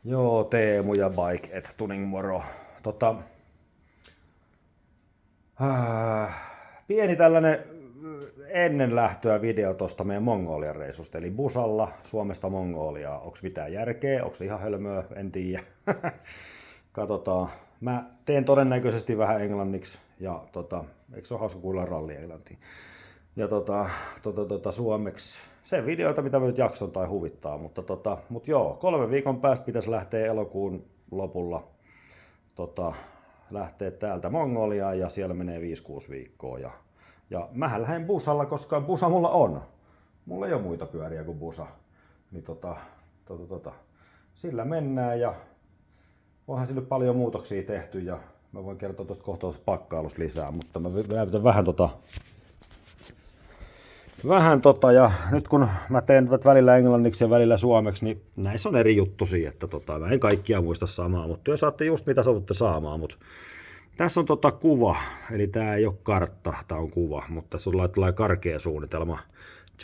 Joo, Teemu ja Bike et Tuning moro. Tota, pieni tällainen ennen lähtöä video tuosta meidän Mongolian reissusta, eli busalla Suomesta Mongoliaa. Onks mitään järkeä? Onks se ihan hölmöä? En tiedä. Katsotaan. Mä teen todennäköisesti vähän englanniksi ja eikö se ole hauska kuulla ralli englantia? Ja suomeksi se videoita, mitä mä nyt jakson tai huvittaa, mutta joo, 3 viikon päästä pitäisi lähteä elokuun lopulla lähteä täältä Mongoliaan ja siellä menee 5-6 viikkoa. Ja mähän lähden busalla, koska busa mulla on. Mulla ei ole muita pyöriä kuin busa. Niin sillä mennään ja onhan sillä paljon muutoksia tehty ja mä voin kertoa tuosta kohtaisesta pakkailusta lisää, mutta mä näytän ja nyt kun mä teen välillä englanniksi ja välillä suomeksi, niin näissä on eri juttusia, että mä en kaikkia muista samaa, mutta te saatte just mitä satutte saamaan, mutta tässä on kuva, eli tää ei ole kartta, tää on kuva, mutta tässä on tällainen karkea suunnitelma.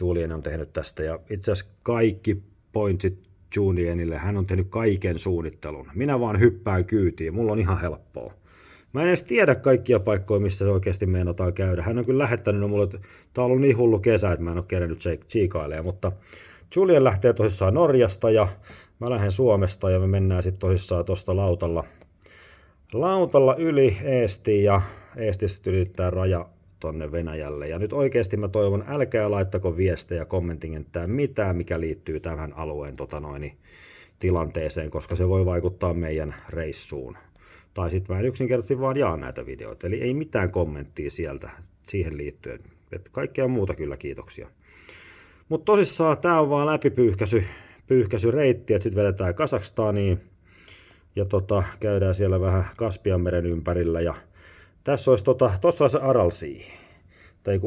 Julien on tehnyt tästä ja itse asiassa kaikki pointsit Julienille, hän on tehnyt kaiken suunnittelun. Minä vaan hyppään kyytiin, mulla on ihan helppoa. Mä en edes tiedä kaikkia paikkoja, missä se oikeasti meinataan käydä. Hän on kyllä lähettänyt mulle, että tää on ollut niin hullu kesä, että mä en ole kerennyt tsiikailemaan, mutta Julien lähtee tosissaan Norjasta ja mä lähden Suomesta ja me mennään sitten tosissaan tuosta lautalla yli Eestiin ja Eestistä ylittää raja tonne Venäjälle. Ja nyt oikeasti mä toivon, älkää laittako viestejä kommentingenttään mitään, mikä liittyy tämän alueen tilanteeseen, koska se voi vaikuttaa meidän reissuun. Tai sitten mä en yksinkertaisesti vaan jaa näitä videoita. Eli ei mitään kommenttia sieltä siihen liittyen. Et kaikkea muuta kyllä kiitoksia. Mutta tosissaan tää on vaan läpipyyhkäisy reitti, että sitten vedetään Kazakstaniin. Ja käydään siellä vähän Kaspianmeren ympärillä. Ja tässä olisi tossa on se Aralsii. Tai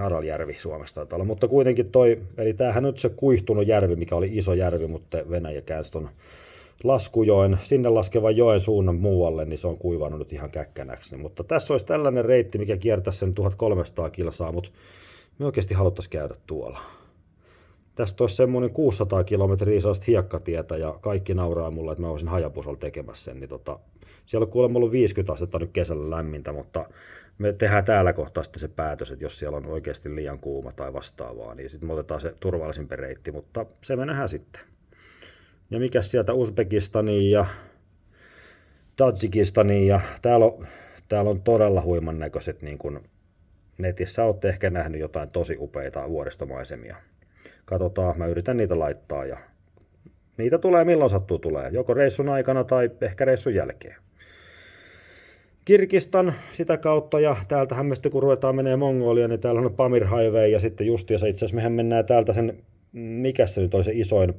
Araljärvi Suomesta taitaa olla. Mutta kuitenkin eli tämähän on nyt se kuihtunut järvi, mikä oli iso järvi, mutta Venäjä käänsi ton laskujoen, sinne laskevan joen suunnan muualle, niin se on kuivannut nyt ihan käkkänäksi. Mutta tässä olisi tällainen reitti, mikä kiertäisi sen 1300 kilsaa, mutta me oikeasti haluttaisiin käydä tuolla. Tästä olisi semmoinen 600 kilometriä sellaista hiekkatietä ja kaikki nauraa mulle, että mä olisin Hajapusalla tekemässä sen. Niin siellä on kuulemma ollut 50 astetta nyt kesällä lämmintä, mutta me tehdään täällä kohtaa sitten se päätös, että jos siellä on oikeasti liian kuuma tai vastaavaa, niin sitten me otetaan se turvallisempi reitti, mutta se me nähdään sitten. Ja mikäs sieltä Uzbekistaniin ja Tadžikistaniin ja täällä on todella huiman näköiset, niin kuin netissä olette ehkä nähnyt jotain tosi upeita vuoristomaisemia. Katsotaan, mä yritän niitä laittaa ja niitä tulee milloin sattuu tulee, joko reissun aikana tai ehkä reissun jälkeen. Kirgistan sitä kautta ja täältähän me sitten kun ruvetaan menee Mongoliaan, niin täällä on Pamir Highway ja sitten justiinsa itse asiassa mehän mennään täältä sen, mikä se nyt oli se isoin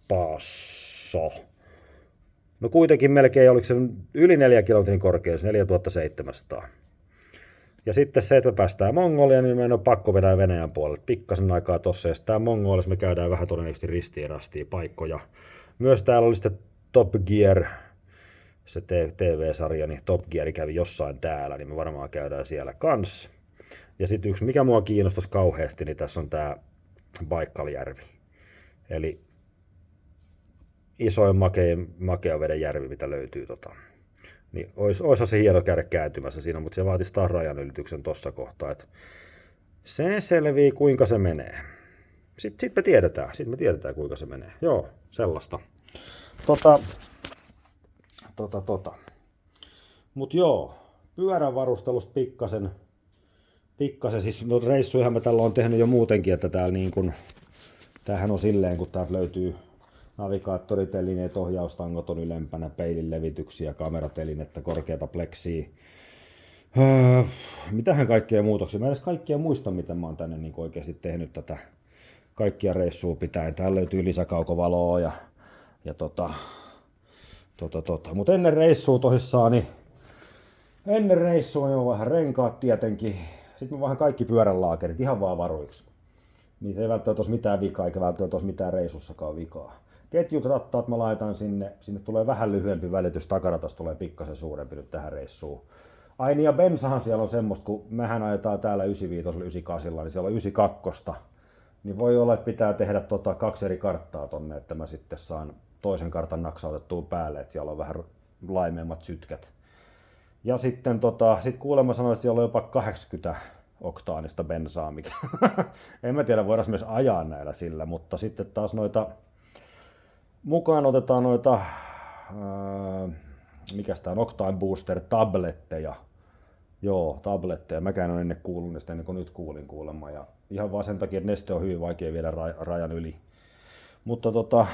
paasso. No kuitenkin melkein, oliko se yli 4 kilometrin korkeus, 4700. Ja sitten se, että me päästään Mongoliaan, niin meidän on pakko vedä Venäjän puolelle pikkasen aikaa tossa. Ja sitten tää Mongoliassa me käydään vähän todennäköisesti ristiin rastiin paikkoja. Myös täällä oli sitten Top Gear, se TV-sarja, niin Top Gear kävi jossain täällä, niin me varmaan käydään siellä kans. Ja sitten yksi, mikä mua kiinnostaisi kauheasti, niin tässä on tää Baikaljärvi. Eli isoin makeaveden järvi, mitä löytyy. Niin olisi se hieno käydä kääntymässä siinä, mutta se vaatisi taas rajanylityksen tuossa kohtaa. Että se selvii, kuinka se menee. Sitten me tiedetään, kuinka se menee. Joo, sellaista. Mut joo, pyörän varustelusta pikkasen siis no reissujahan mä tällä on tehnyt jo muutenkin, että täällä niin kun, tämähän on silleen, kun täältä löytyy navigaattoritelineet, ohjaustangot on ylempänä, peilin levityksiä, kameratelinettä, korkeata pleksiä. Mitähän kaikkea muutoksia? Mä en edes kaikkia muista, mitä mä oon tänne niin oikeasti tehnyt tätä kaikkia reissua pitäen. Täällä löytyy lisäkaukovaloa ja Mutta ennen reissua tosissaan, niin mä vähän renkaat tietenkin. Sitten mä vähän kaikki pyöränlaakerit ihan vaan varuiksi. Niin se ei välttämättä olisi mitään vikaa, eikä välttämättä olisi mitään reissussakaan vikaa. Ketjut, rattaat mä laitan sinne tulee vähän lyhyempi välitys, takaratas tulee pikkasen suurempi nyt tähän reissuun. Ai niin ja bensahan siellä on semmoista, kun mehän ajetaan täällä 95, 98, niin siellä on 92. Niin voi olla, että pitää tehdä 2 eri karttaa tonne, että mä sitten saan toisen kartan naksautettua päälle, että siellä on vähän laimeimmat sytkät. Ja sitten sit kuulemma sanoin, että siellä on jopa 80 oktaanista bensaa, mikä en mä tiedä, voidaan myös ajaa näillä sillä, mutta sitten taas mukaan otetaan mikäs tää on, Octane Booster tabletteja. Joo, tabletteja. Mäkään en ennen kuullut niistä ennen kuin nyt kuulin kuulemma. Ja ihan vaan sen takia, että neste on hyvin vaikea viedä rajan yli. Mutta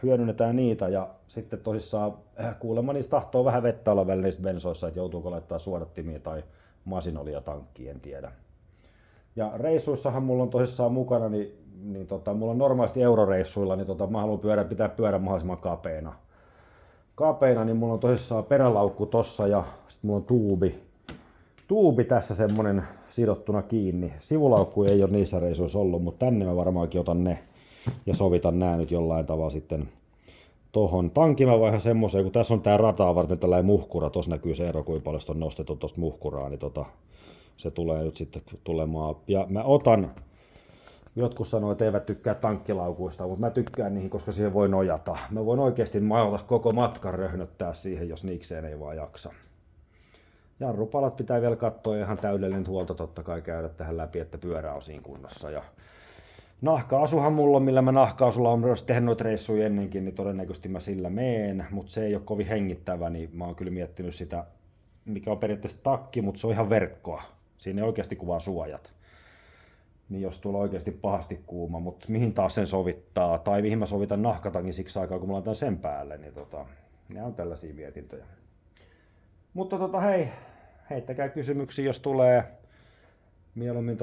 hyödynnetään niitä ja sitten tosissaan kuulemma niistä tahtoo vähän vettä olla välillä niistä bensoissa, että joutuuko laittaa suodattimia tai masinolia tankkiin, en tiedä. Ja reissuissahan mulla on tosissaan mukana, mulla on normaalisti euroreissuilla, niin mä haluan pitää pyörän mahdollisimman kapeina, niin mulla on tosissaan perälaukku tossa ja sit mulla on tuubi tässä semmonen sidottuna kiinni. Sivulaukku ei ole niissä reissuissa ollut, mutta tänne mä varmaankin otan ne ja sovitan nää nyt jollain tavalla sitten tohon. Tankin mä vaihan semmoisen, kun tässä on tää rataa varten tällainen muhkura, tossa näkyy se ero, kuinka paljon on nostettu tosta muhkuraa, niin se tulee nyt sitten tulemaan. Ja mä otan, jotkut sanoo, että eivät tykkää tankkilaukuista, mutta mä tykkään niihin, koska siihen voi nojata. Mä voin oikeesti koko matkan röhnöttää siihen, jos niikseen ei vaan jaksa. Jarrupalat pitää vielä katsoa ihan täydellinen huolto totta kai käydä tähän läpi, että pyörä on siinä kunnossa. Ja nahka-asuhan mulla on, millä mä nahka-asulla on tehnyt noita reissuja ennenkin, niin todennäköisesti mä sillä meen, mutta se ei ole kovin hengittävä, niin mä oon kyllä miettinyt sitä, mikä on periaatteessa takki, mutta se on ihan verkkoa. Siinä ei oikeasti kuvaa suojat. Niin jos tulee oikeasti pahasti kuuma, mutta mihin taas sen sovittaa, tai mihin mä sovitan nahkatankin siksi aikaa, kun mä laitan sen päälle, niin ne on tällaisia mietintöjä. Mutta hei, heittäkää kysymyksiä, jos tulee. Mieluummin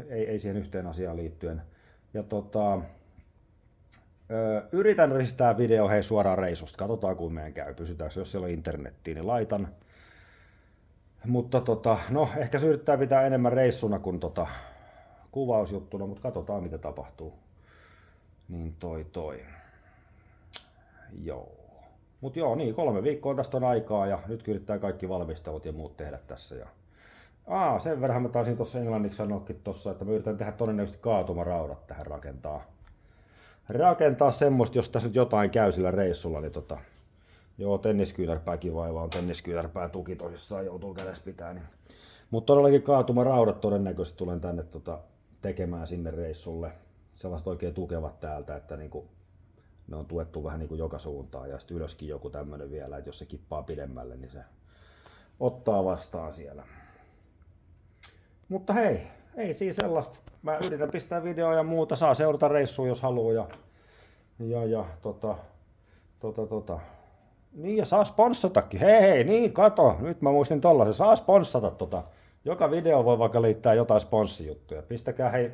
ei siihen yhteen asiaan liittyen. Ja yritän ristää video suoraan reissusta. Katsotaan kun meidän käy. Pysytäänkö, jos siellä on internettiin, niin laitan. Mutta ehkä se yrittää pitää enemmän reissuna kuin kuvausjuttuna, mutta katsotaan mitä tapahtuu. Niin Joo. Mut joo, niin 3 viikkoa tästä on aikaa ja nyt yrittää kaikki valmistelut ja muut tehdä tässä. Sen verran mä taisin tuossa englanniksi sanoakin tossa, että mä yritän tehdä todennäköisesti kaatumaraudat tähän rakentaa semmoista, jos tässä nyt jotain käy sillä reissulla, niin joo, tenniskyynärpääkin vaiva on tenniskyynärpää tuki tosissaan, joutuu kädessä pitää. Niin. Mutta todellakin kaatumaraudat todennäköisesti tulen tänne tekemään sinne reissulle. Sellaiset oikein tukevat täältä, että niinku, ne on tuettu vähän niinku joka suuntaan ja sitten ylöskin joku tämmönen vielä, että jos se kippaa pidemmälle, niin se ottaa vastaan siellä. Mutta hei, ei siinä sellaista. Mä yritän pistää videoa ja muuta, saa seurata reissua jos haluaa Niin ja saa sponssatakin. Hei, niin kato, nyt mä muistin tollasen, saa sponssata Joka video voi vaikka liittää jotain sponssijuttuja. Pistäkää hei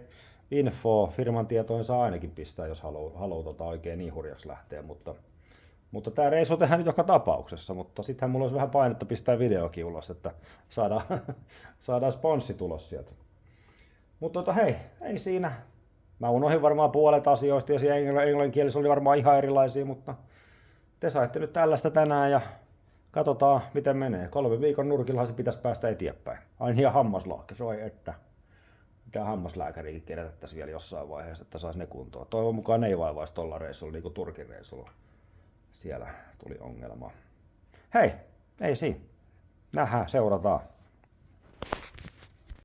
info, firman tietoihin saa ainakin pistää, jos haluaa oikein niin hurjaksi lähteä, mutta tää reissu tehdään nyt joka tapauksessa, mutta sittenhän mulla olisi vähän painetta pistää videokin ulos, että saadaan sponssi tulos sieltä. Mutta hei, ei siinä. Mä unohdin varmaan puolet asioista ja siellä englanninkielessä oli varmaan ihan erilaisia, mutta te saitte nyt tällaista tänään ja katsotaan miten menee. 3 viikon nurkillahan se pitäisi päästä eteenpäin. Aina ihan hammaslahke, soi että. Mitä hammaslääkärikin kerätettäisiin vielä jossain vaiheessa, että saisi ne kuntoon. Toivon mukaan ei vaivaisi tuolla reissulla, niin kuin Turkin reissulla. Siellä tuli ongelma. Hei, ei siinä. Nähdään, seurataan.